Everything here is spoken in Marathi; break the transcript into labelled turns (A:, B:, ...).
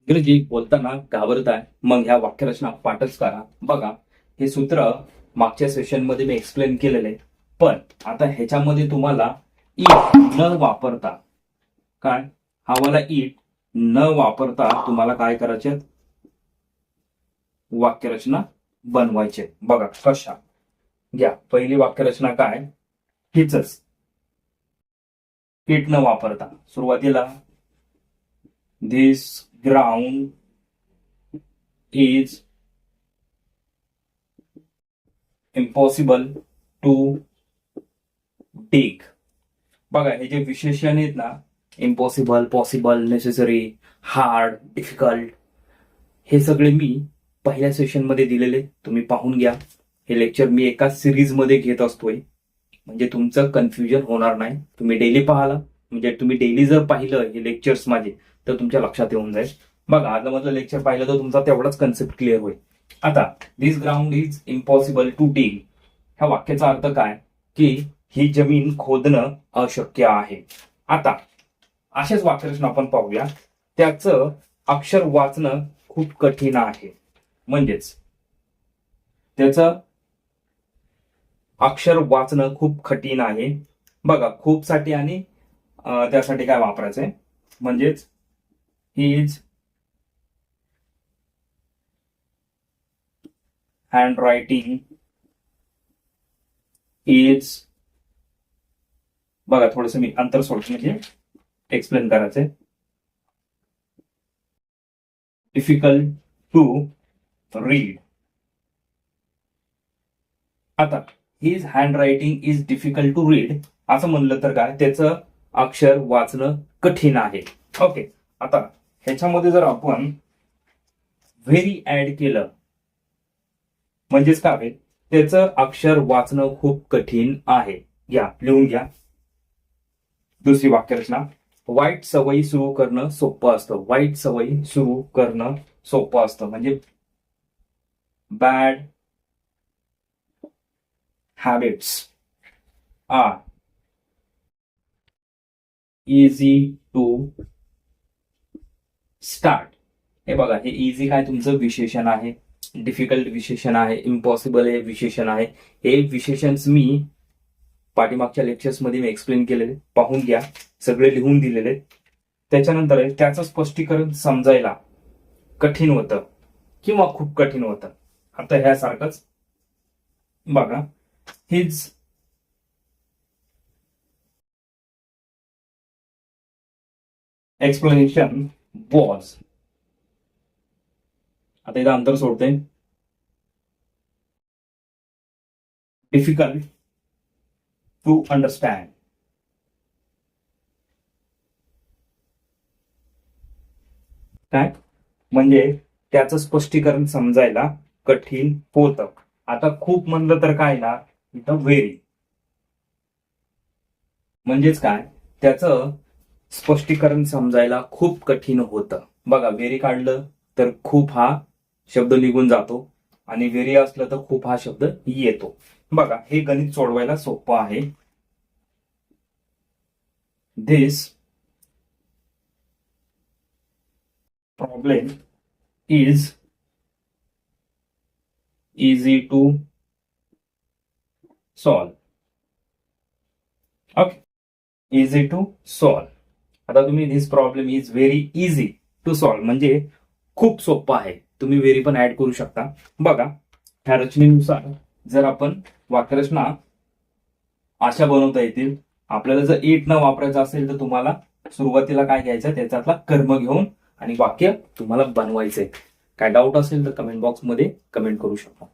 A: इंग्रजी बोलताना घाबरताय, मग ह्या वाक्यरचना पाठच करा. बघा, हे सूत्र मागच्या सेशनमध्ये मी एक्सप्लेन केलेलं आहे, पण आता ह्याच्यामध्ये तुम्हाला इट न वापरता, काय हा वाला इट न वापरता तुम्हाला काय करायचे, वाक्यरचना बनवायचे. बघा कशा, घ्या पहिली वाक्यरचना काय, हीच इट न वापरता. सुरुवातीला this ground is impossible to dig. बघा हे जे विशेषण आहेत ना, impossible, possible, necessary, hard, difficult, हे सगळे मी पहिल्या सेशन मध्ये दिलेले, तुम्ही पाहून घ्या. हे लेक्चर मी एका सिरीज मध्ये घेत असतोय, म्हणजे तुमचं कन्फ्युजन होणार नाही. तुम्ही डेली पाहाला, म्हणजे तुम्ही डेली जर पाहिलं हे लेक्चर्स माझे तर तुमच्या लक्षात येऊन जाईल. बघा आज मधलं लेक्चर पाहिलं तर तुमचा तेवढाच कन्सेप्ट क्लिअर होईल. आता this ground is impossible to dig, ह्या वाक्याचा अर्थ काय की ही जमीन खोदणं अशक्य आहे. आता अशाच वाक्यरचना आपण पाहूया. त्याचं अक्षर वाचणं खूप कठीण आहे, म्हणजेच त्याचं अक्षर वाचणं खूप कठीण आहे. बघा खूप साठी आणि त्यासाठी काय वापरायचंय, म्हणजेच हिज हँडरायटिंग इज, बघा थोडस मी अंतर सोडतो म्हणजे एक्सप्लेन करायचंय, डिफिकल्ट टू रीड. आता his handwriting is difficult to read असं म्हणलं तर काय, त्याचं अक्षर वाचणं कठीण आहे. ओके, आता ह्याच्यामध्ये जर आपण व्हेरी ऍड केलं, म्हणजेच काय, त्याचं अक्षर वाचणं खूप कठीण आहे. घ्या लिहून घ्या. दुसरी वाक्यरचना, वाईट सवयी सुरू करणं सोपं असतं. वाईट सवयी सुरू करणं सोपं असतं, म्हणजे bad habits are easy to start. हे बघा, हे इझी काय तुमचं विशेषण आहे, डिफिकल्ट विशेषण आहे, इम्पॉसिबल हे विशेषण आहे. हे विशेषण मी पाठीमागच्या लेक्चर्स मध्ये मी एक्सप्लेन केलेले, पाहून घ्या, सगळे लिहून दिलेले. त्याच्यानंतर त्याचं स्पष्टीकरण समजायला कठीण होतं किंवा खूप कठीण होतं. आता ह्यासारखंच बघा, हिज एक्सप्लेनेशन वॉज, आता इथं अंतर सोडते, डिफिकल्ट टू अंडरस्टँड. काय म्हणजे त्याचं स्पष्टीकरण समजायला कठीण होतं. आता खूप म्हणलं तर काय ना, इथं व्हेरी, म्हणजेच काय, त्याचं स्पष्टीकरण समजायला खूप कठीण होतं. बघा व्हेरी काढलं तर खूप हा शब्द निघून जातो, आणि व्हेरी असलं तर खूप हा शब्द येतो. बघा हे गणित सोडवायला सोपं आहे. This problem is easy to solve. Okay, easy to solve. आता तुम्ही this problem is very easy to solve म्हणजे खूप सोपं आहे. तुम्ही व्हेरी पण ऍड करू शकता. बघा ह्या रचनेनुसार जर आपण वाक्यरचना अशा बनवता येतील. आपल्याला जर इट न वापरायचं असेल तर तुम्हाला सुरुवातीला काय घ्यायचं, त्याच्यातला कर्म घेऊन आणि वाक्य तुम्हाला बनवायचंय. काय डाऊट असेल तर कमेंट बॉक्स मध्ये कमेंट करू शकता.